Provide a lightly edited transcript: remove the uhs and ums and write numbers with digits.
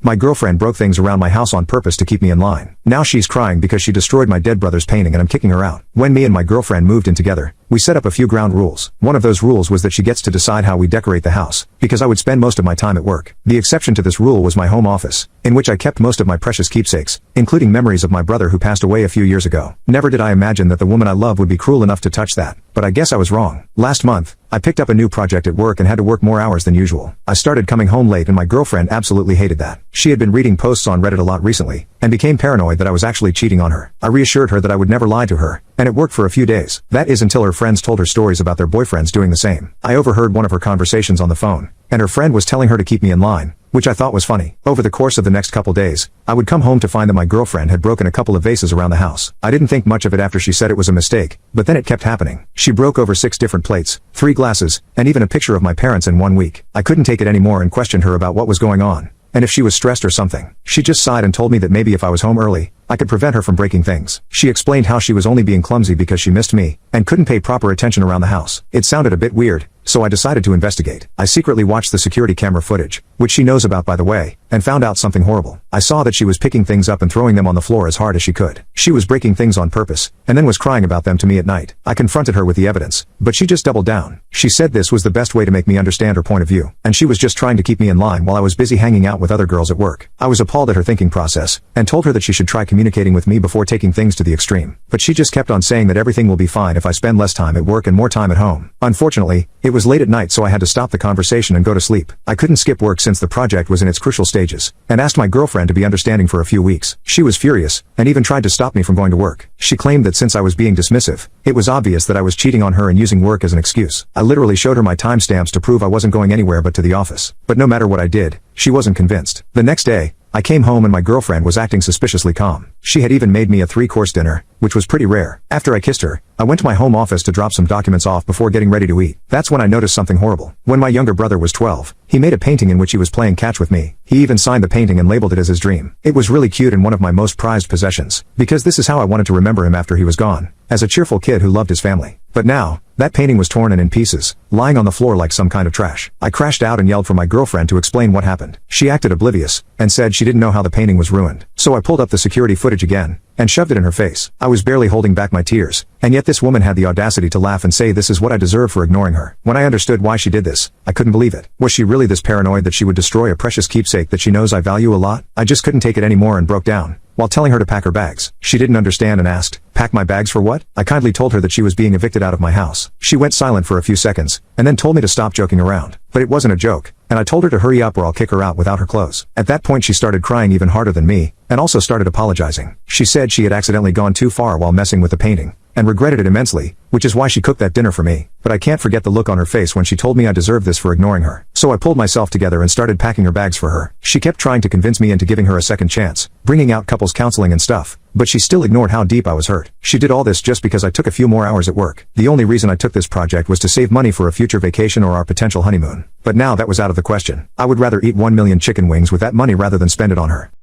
My girlfriend broke things around my house on purpose to keep me in line. Now she's crying because she destroyed my dead brother's painting and I'm kicking her out. When me and my girlfriend moved in together, we set up a few ground rules. One of those rules was that she gets to decide how we decorate the house, because I would spend most of my time at work. The exception to this rule was my home office, in which I kept most of my precious keepsakes, including memories of my brother who passed away a few years ago. Never did I imagine that the woman I love would be cruel enough to touch that, but I guess I was wrong. Last month, I picked up a new project at work and had to work more hours than usual. I started coming home late and my girlfriend absolutely hated that. She had been reading posts on Reddit a lot recently, and became paranoid that I was actually cheating on her. I reassured her that I would never lie to her, and it worked for a few days. That is until her friends told her stories about their boyfriends doing the same. I overheard one of her conversations on the phone, and her friend was telling her to keep me in line, which I thought was funny. Over the course of the next couple days, I would come home to find that my girlfriend had broken a couple of vases around the house. I didn't think much of it after she said it was a mistake, but then it kept happening. She broke over 6 different plates, 3 glasses, and even a picture of my parents in 1 week. I couldn't take it anymore and questioned her about what was going on, and if she was stressed or something. She just sighed and told me that maybe if I was home early, I could prevent her from breaking things. She explained how she was only being clumsy because she missed me, and couldn't pay proper attention around the house. It sounded a bit weird, so I decided to investigate. I secretly watched the security camera footage, which she knows about by the way, and found out something horrible. I saw that she was picking things up and throwing them on the floor as hard as she could. She was breaking things on purpose, and then was crying about them to me at night. I confronted her with the evidence, but she just doubled down. She said this was the best way to make me understand her point of view, and she was just trying to keep me in line while I was busy hanging out with other girls at work. I was appalled at her thinking process, and told her that she should try communicating with me before taking things to the extreme. But she just kept on saying that everything will be fine if I spend less time at work and more time at home. Unfortunately, it was late at night, so I had to stop the conversation and go to sleep. I couldn't skip work since the project was in its crucial stages, and asked my girlfriend to be understanding for a few weeks. She was furious, and even tried to stop me from going to work. She claimed that since I was being dismissive, it was obvious that I was cheating on her and using work as an excuse. I literally showed her my timestamps to prove I wasn't going anywhere but to the office. But no matter what I did, she wasn't convinced. The next day, I came home and my girlfriend was acting suspiciously calm. She had even made me a 3-course dinner, which was pretty rare. After I kissed her, I went to my home office to drop some documents off before getting ready to eat. That's when I noticed something horrible. When my younger brother was 12, he made a painting in which he was playing catch with me. He even signed the painting and labeled it as his dream. It was really cute and one of my most prized possessions, because this is how I wanted to remember him after he was gone, as a cheerful kid who loved his family. But now, that painting was torn and in pieces, lying on the floor like some kind of trash. I crashed out and yelled for my girlfriend to explain what happened. She acted oblivious, and said she didn't know how the painting was ruined. So I pulled up the security footage again, and shoved it in her face. I was barely holding back my tears, and yet this woman had the audacity to laugh and say this is what I deserve for ignoring her. When I understood why she did this, I couldn't believe it. Was she really this paranoid that she would destroy a precious keepsake that she knows I value a lot? I just couldn't take it anymore and broke down, while telling her to pack her bags. She didn't understand and asked, "Pack my bags for what?" I kindly told her that she was being evicted out of my house. She went silent for a few seconds, and then told me to stop joking around. But it wasn't a joke, and I told her to hurry up or I'll kick her out without her clothes. At that point she started crying even harder than me, and also started apologizing. She said she had accidentally gone too far while messing with the painting, and regretted it immensely, which is why she cooked that dinner for me. But I can't forget the look on her face when she told me I deserved this for ignoring her. So I pulled myself together and started packing her bags for her. She kept trying to convince me into giving her a second chance, bringing out couples counseling and stuff, but she still ignored how deep I was hurt. She did all this just because I took a few more hours at work. The only reason I took this project was to save money for a future vacation or our potential honeymoon. But now that was out of the question. I would rather eat 1 million chicken wings with that money rather than spend it on her.